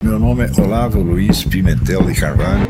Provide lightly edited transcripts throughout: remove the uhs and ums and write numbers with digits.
Meu nome é Olavo Luiz Pimentel de Carvalho.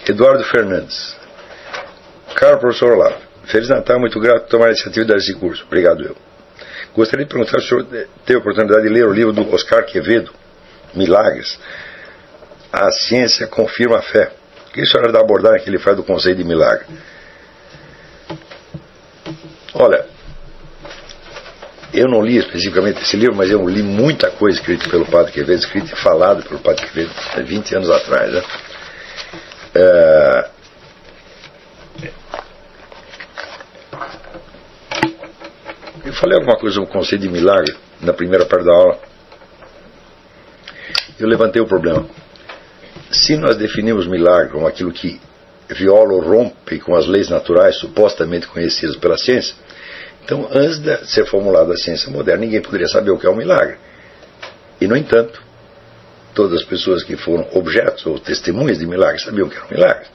Eduardo Fernandes. Caro professor Olavo, Feliz Natal, muito grato por tomar a iniciativa de dar esse curso. Obrigado eu. Gostaria de perguntar se o senhor teve a oportunidade de ler o livro do Oscar Quevedo, Milagres. A ciência confirma a fé. O que a senhora da abordagem que ele faz do conceito de milagre? Olha, eu não li especificamente esse livro, mas eu li muita coisa escrita pelo Padre Quevedo, escrita e falada pelo Padre Quevedo há 20 anos atrás, né? Eu falei alguma coisa sobre o conceito de milagre na primeira parte da aula. Eu levantei o problema. Se nós definimos milagre como aquilo que viola ou rompe com as leis naturais supostamente conhecidas pela ciência, então antes de ser formulada a ciência moderna, ninguém poderia saber o que é um milagre. E, no entanto, todas as pessoas que foram objetos ou testemunhas de milagres sabiam que eram milagres.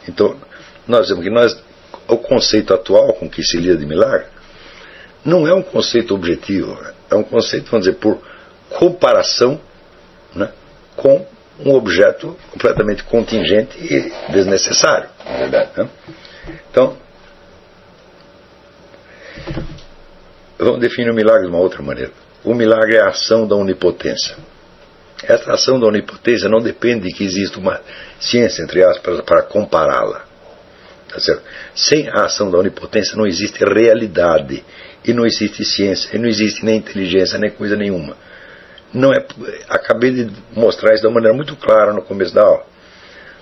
Então, nós vemos que o conceito atual com que se lida de milagre não é um conceito objetivo, é um conceito, vamos dizer, por comparação, né, com um objeto completamente contingente e desnecessário, na verdade, né? Então, vamos definir o milagre de uma outra maneira. O milagre é a ação da onipotência. Essa ação da onipotência não depende de que exista uma ciência, entre aspas, para compará-la. Tá certo? Sem a ação da onipotência não existe realidade, e não existe ciência, e não existe nem inteligência, nem coisa nenhuma. Não é, acabei de mostrar isso de uma maneira muito clara no começo da aula.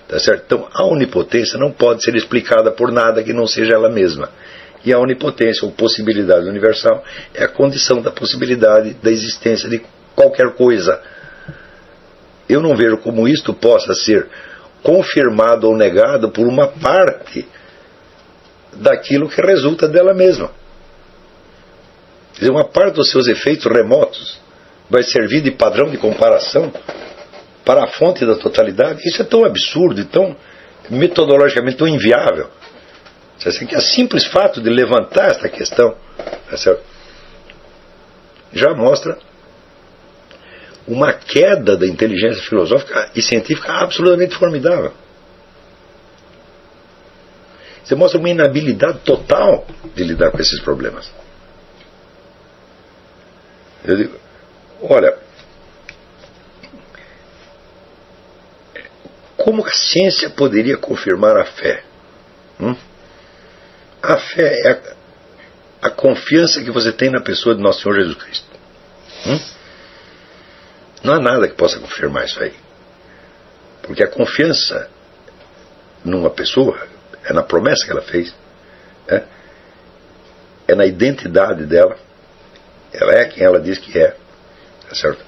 Tá certo? Então, a onipotência não pode ser explicada por nada que não seja ela mesma. E a onipotência, ou possibilidade universal, é a condição da possibilidade da existência de qualquer coisa. Eu não vejo como isto possa ser confirmado ou negado por uma parte daquilo que resulta dela mesma. Quer dizer, uma parte dos seus efeitos remotos vai servir de padrão de comparação para a fonte da totalidade. Isso é tão absurdo e tão metodologicamente tão inviável. Assim, que o simples fato de levantar esta questão, já mostra uma queda da inteligência filosófica e científica absolutamente formidável. Você mostra uma inabilidade total de lidar com esses problemas. Eu digo, olha, como a ciência poderia confirmar a fé? A fé é a confiança que você tem na pessoa de Nosso Senhor Jesus Cristo. Não há nada que possa confirmar isso aí. Porque a confiança numa pessoa é na promessa que ela fez, é na identidade dela. Ela é quem ela diz que é. Tá certo?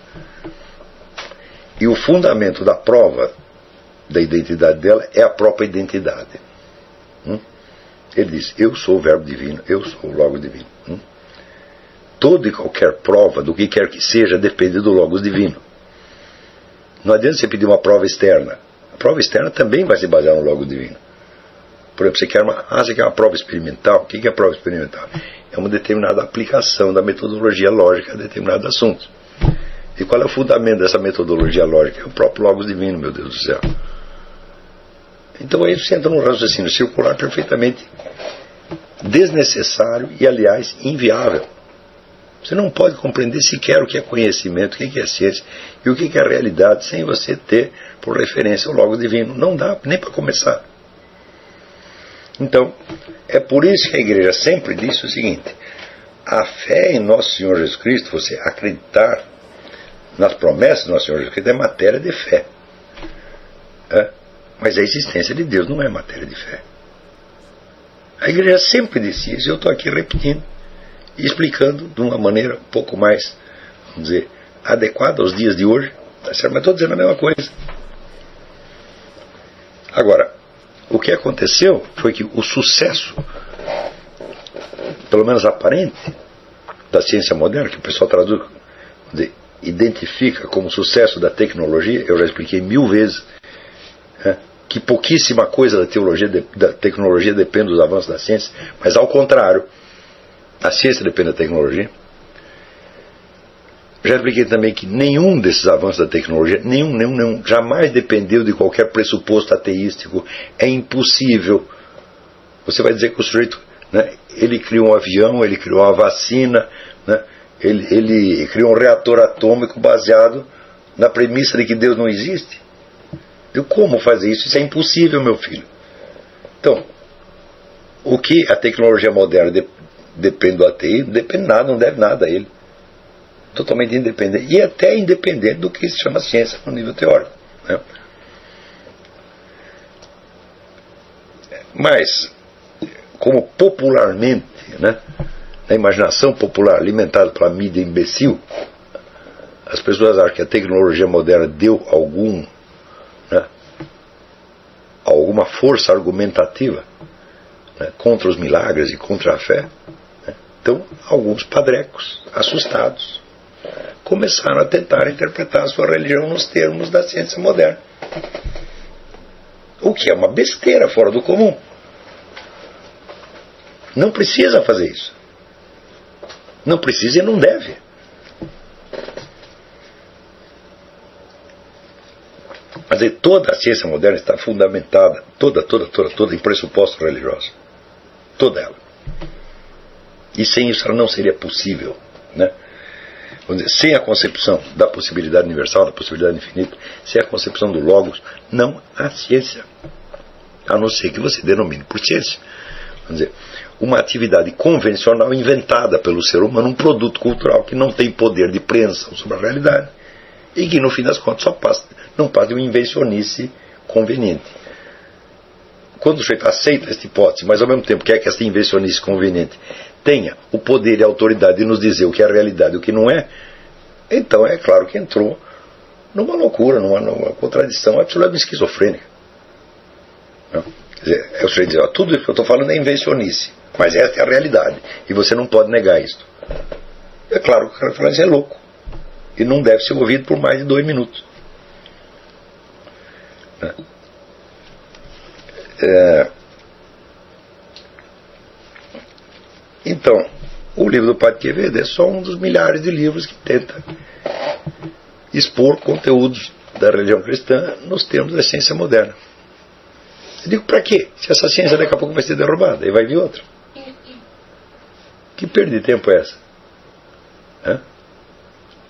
E o fundamento da prova da identidade dela é a própria identidade. Ele diz, eu sou o Verbo Divino, eu sou o Logos Divino. Toda e qualquer prova do que quer que seja depende do Logos Divino. Não adianta você pedir uma prova externa. A prova externa também vai se basear no Logos Divino. Por exemplo, você quer uma prova experimental. O que é prova experimental? É uma determinada aplicação da metodologia lógica a determinados assuntos. E qual é o fundamento dessa metodologia lógica? É o próprio Logos Divino, meu Deus do céu. Então aí você entra num raciocínio circular perfeitamente desnecessário e, aliás, inviável. Você não pode compreender sequer o que é conhecimento, o que é ciência e o que é realidade sem você ter por referência o Logos Divino. Não dá nem para começar. Então, é por isso que a igreja sempre disse o seguinte: a fé em Nosso Senhor Jesus Cristo, você acreditar nas promessas do Nosso Senhor Jesus Cristo, é matéria de fé. Mas a existência de Deus não é matéria de fé. A igreja sempre disse isso, eu estou aqui repetindo e explicando de uma maneira um pouco mais, vamos dizer, adequada aos dias de hoje, tá certo? Mas estou dizendo a mesma coisa. Agora, o que aconteceu foi que o sucesso, pelo menos aparente, da ciência moderna, que o pessoal traduz, vamos dizer, identifica como sucesso da tecnologia, eu já expliquei 1000 vezes, que pouquíssima coisa da tecnologia depende dos avanços da ciência, mas ao contrário, a ciência depende da tecnologia. Já expliquei também que nenhum desses avanços da tecnologia, nenhum, jamais dependeu de qualquer pressuposto ateístico. É impossível. Você vai dizer que o sujeito, né, ele criou um avião, ele criou uma vacina, né, ele criou um reator atômico baseado na premissa de que Deus não existe. E como fazer isso? Isso é impossível, meu filho. Então, o que a tecnologia moderna depende do ateísmo, depende nada, não deve nada a ele. Totalmente independente. E até independente do que se chama ciência no nível teórico. Né? Mas, como popularmente, né, a imaginação popular alimentada pela mídia imbecil, as pessoas acham que a tecnologia moderna deu alguma força argumentativa, né, contra os milagres e contra a fé. Né? Então, alguns padrecos, assustados, começaram a tentar interpretar a sua religião nos termos da ciência moderna. O que é uma besteira fora do comum. Não precisa fazer isso. Não precisa e não deve. Mas toda a ciência moderna está fundamentada, toda em pressupostos religiosos. Toda ela. E sem isso ela não seria possível. Né? Vamos dizer, sem a concepção da possibilidade universal, da possibilidade infinita, sem a concepção do Logos, não há ciência. A não ser que você denomine por ciência. Vamos dizer, uma atividade convencional inventada pelo ser humano, um produto cultural que não tem poder de preensão sobre a realidade e que, no fim das contas, não passa de uma invencionice conveniente. Quando o sujeito aceita esta hipótese, mas ao mesmo tempo quer que esta invencionice conveniente tenha o poder e a autoridade de nos dizer o que é a realidade e o que não é, então é claro que entrou numa loucura, numa contradição absolutamente esquizofrênica. Não? Quer dizer, é o sujeito dizer, tudo isso que eu estou falando é invencionice, mas esta é a realidade e você não pode negar isso. É claro que o cara fala isso é louco e não deve ser ouvido por mais de 2 minutos. Né? Então, o livro do Padre Quevedo é só um dos milhares de livros que tenta expor conteúdos da religião cristã nos termos da ciência moderna. Eu digo, para quê? Se essa ciência daqui a pouco vai ser derrubada, aí vai vir outra. Que perda de tempo é essa?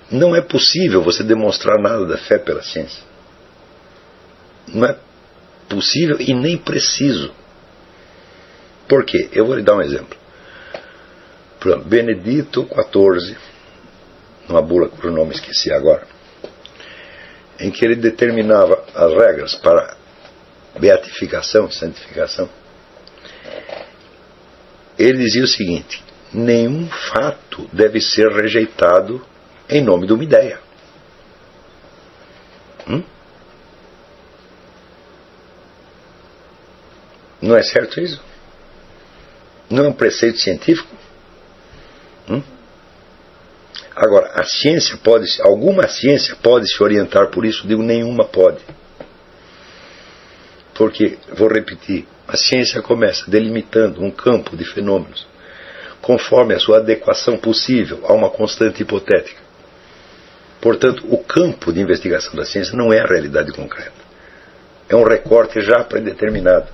Não é possível você demonstrar nada da fé pela ciência. Não é possível e nem preciso. Por quê? Eu vou lhe dar um exemplo. Benedito XIV, numa bula cujo nome esqueci agora, em que ele determinava as regras para beatificação, santificação, ele dizia o seguinte: nenhum fato deve ser rejeitado em nome de uma ideia. Não é certo isso? Não é um preceito científico? Agora, alguma ciência pode se orientar por isso? Digo, nenhuma pode. Porque, vou repetir, a ciência começa delimitando um campo de fenômenos conforme a sua adequação possível a uma constante hipotética. Portanto, o campo de investigação da ciência não é a realidade concreta. É um recorte já predeterminado.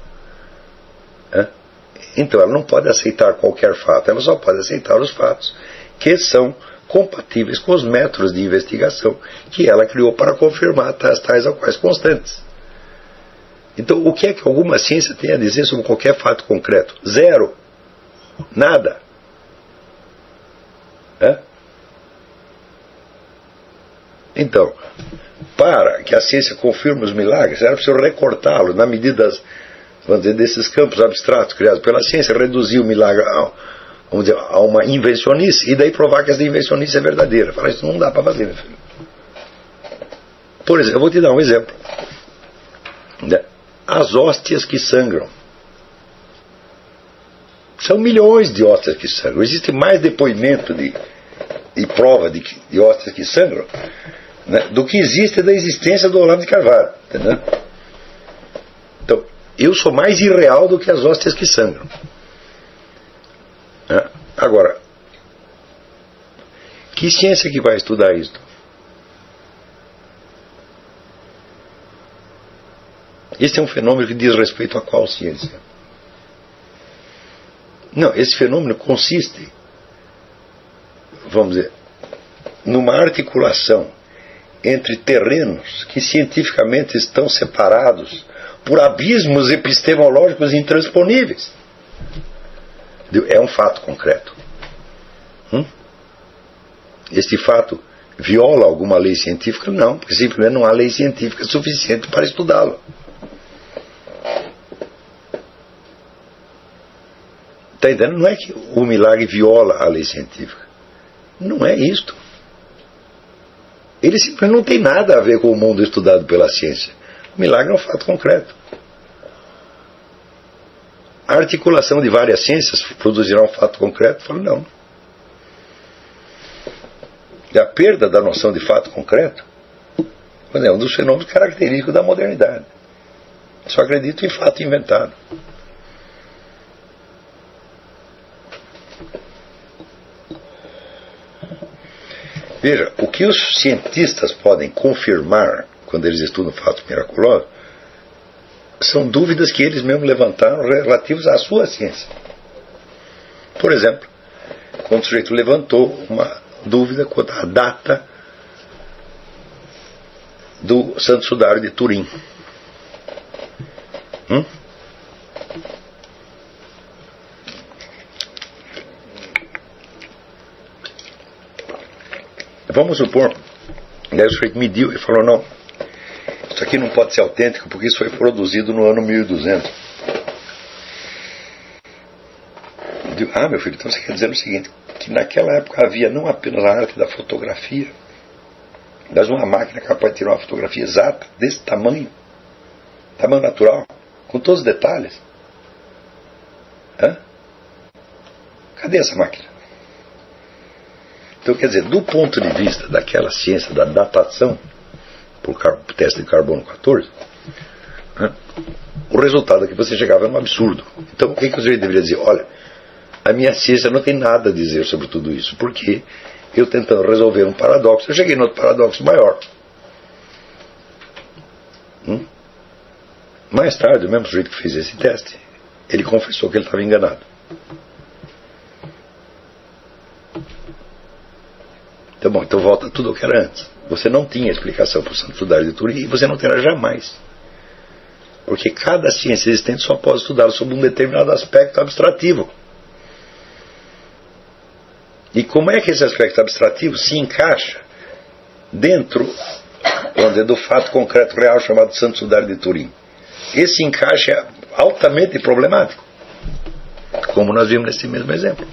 Então, ela não pode aceitar qualquer fato, ela só pode aceitar os fatos que são compatíveis com os métodos de investigação que ela criou para confirmar tais ou quais constantes. Então, o que é que alguma ciência tem a dizer sobre qualquer fato concreto? Zero. Nada. Então, para que a ciência confirme os milagres, era preciso recortá-los na medida desses campos abstratos criados pela ciência, reduzir o milagre a uma invencionice e daí provar que essa invencionice é verdadeira. Falar, isso não dá para fazer, meu filho. Por exemplo, eu vou te dar um exemplo. As hóstias que sangram. São milhões de hóstias que sangram. Existe mais depoimento e prova de hóstias que sangram, né, do que existe da existência do Olavo de Carvalho. Entendeu? Então, eu sou mais irreal do que as hóstias que sangram. Né? Agora, que ciência que vai estudar isso? Esse é um fenômeno que diz respeito a qual ciência? Não, esse fenômeno consiste, vamos dizer, numa articulação entre terrenos que cientificamente estão separados por abismos epistemológicos intransponíveis. É um fato concreto. Este fato viola alguma lei científica? Não, porque simplesmente não há lei científica suficiente para estudá-lo. Está entendendo? Não é que o milagre viola a lei científica. Não é isto. Ele simplesmente não tem nada a ver com o mundo estudado pela ciência. O milagre é um fato concreto. A articulação de várias ciências produzirá um fato concreto? Eu falo, não. E a perda da noção de fato concreto é um dos fenômenos característicos da modernidade. Só acredito em fato inventado. Veja, o que os cientistas podem confirmar quando eles estudam fatos miraculosos são dúvidas que eles mesmos levantaram relativas à sua ciência. Por exemplo, quando o sujeito levantou uma dúvida quanto à data do Santo Sudário de Turim. Vamos supor, daí o sujeito mediu e falou, não, isso aqui não pode ser autêntico porque isso foi produzido no ano 1200. Eu digo, meu filho, então você quer dizer o seguinte, que naquela época havia não apenas a arte da fotografia, mas uma máquina capaz de tirar uma fotografia exata, desse tamanho natural, com todos os detalhes. Cadê essa máquina? Então, quer dizer, do ponto de vista daquela ciência da datação, por teste de carbono 14, o resultado a que você chegava era um absurdo. Então, o que o sujeito deveria dizer? Olha, a minha ciência não tem nada a dizer sobre tudo isso, porque eu tentando resolver um paradoxo, eu cheguei no outro paradoxo maior. Mais tarde, o mesmo sujeito que fez esse teste, ele confessou que ele estava enganado. Então, bom, então volta tudo o que era antes. Você não tinha explicação para o Santo Sudário de Turim e você não terá jamais. Porque cada ciência existente só pode estudá-la sob um determinado aspecto abstrativo. E como é que esse aspecto abstrativo se encaixa dentro, vamos dizer, do fato concreto real chamado Santo Sudário de Turim? Esse encaixe é altamente problemático, como nós vimos nesse mesmo exemplo.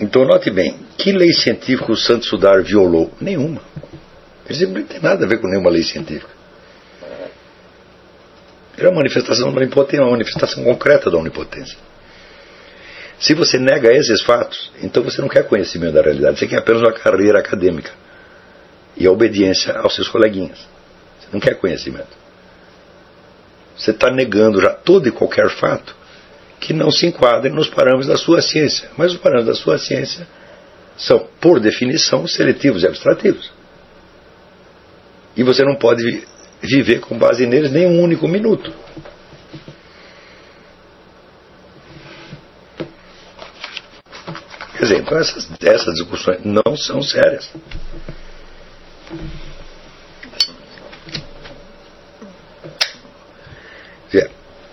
Então note bem, que lei científica o Santo Sudário violou? Nenhuma. Ele não tem nada a ver com nenhuma lei científica. Ele é uma manifestação da onipotência, uma manifestação concreta da onipotência. Se você nega esses fatos, então você não quer conhecimento da realidade, você quer apenas uma carreira acadêmica e a obediência aos seus coleguinhas. Você não quer conhecimento. Você está negando já todo e qualquer fato que não se enquadrem nos parâmetros da sua ciência. Mas os parâmetros da sua ciência são, por definição, seletivos e abstrativos. E você não pode viver com base neles nem um único minuto. Quer dizer, então essas discussões não são sérias.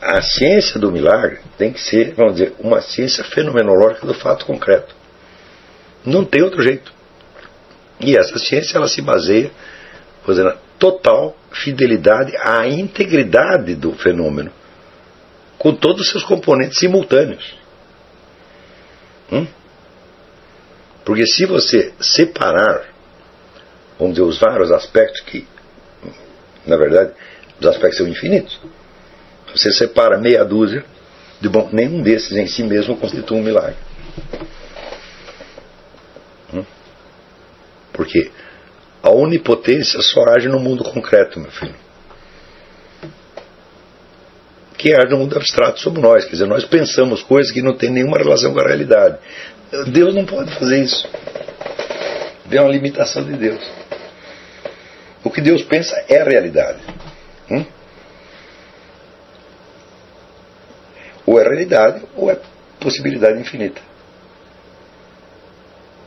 A ciência do milagre tem que ser, vamos dizer, uma ciência fenomenológica do fato concreto. Não tem outro jeito. E essa ciência, ela se baseia, por exemplo, na total fidelidade à integridade do fenômeno, com todos os seus componentes simultâneos. Porque se você separar vamos dizer, os vários aspectos que, na verdade, os aspectos são infinitos. Você separa meia dúzia, de bom, nenhum desses em si mesmo constitui um milagre. Porque a onipotência só age no mundo concreto, meu filho. Que age no mundo abstrato sobre nós. Quer dizer, nós pensamos coisas que não têm nenhuma relação com a realidade. Deus não pode fazer isso. É uma limitação de Deus. O que Deus pensa é a realidade. Ou é realidade, ou é possibilidade infinita.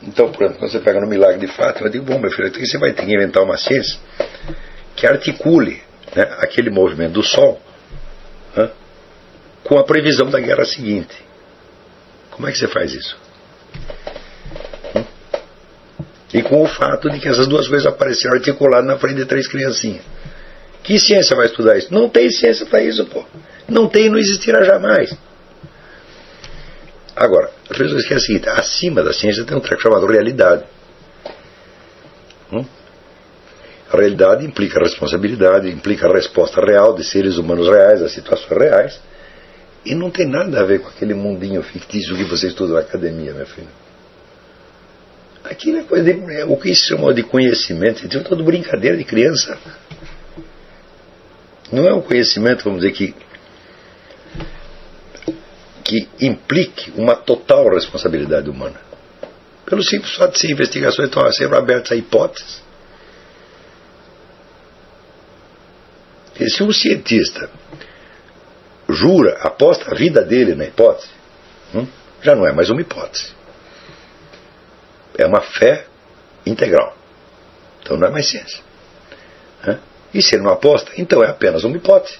Então, por exemplo, quando você pega no milagre de Fátima, eu digo, bom, meu filho, então você vai ter que inventar uma ciência que articule, né, aquele movimento do Sol, né, com a previsão da guerra seguinte. Como é que você faz isso? E com o fato de que essas duas coisas apareceram articuladas na frente de 3 criancinhas. Que ciência vai estudar isso? Não tem ciência para isso, pô. Não tem e não existirá jamais. Agora, as pessoas esquecem o seguinte: acima da ciência tem um treco chamado realidade. A realidade implica a responsabilidade, implica a resposta real de seres humanos reais, a situações reais, e não tem nada a ver com aquele mundinho fictício que você estuda na academia, meu filho. Aquilo é coisa de, o que se chama de conhecimento, é tudo brincadeira de criança. Não é um conhecimento, vamos dizer, que implique uma total responsabilidade humana. Pelo simples fato de ser investigações, estão sempre abertas a hipóteses. E se um cientista jura, aposta a vida dele na hipótese, já não é mais uma hipótese. É uma fé integral. Então não é mais ciência. E se ele não aposta, então é apenas uma hipótese.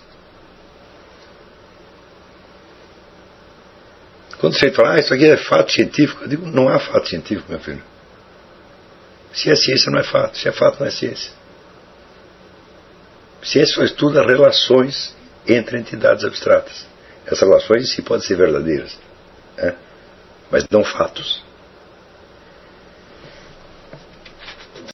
Quando você fala, isso aqui é fato científico, eu digo, não há fato científico, meu filho. Se é ciência, não é fato. Se é fato, não é ciência. Ciência só estuda relações entre entidades abstratas. Essas relações em si podem ser verdadeiras, mas não fatos.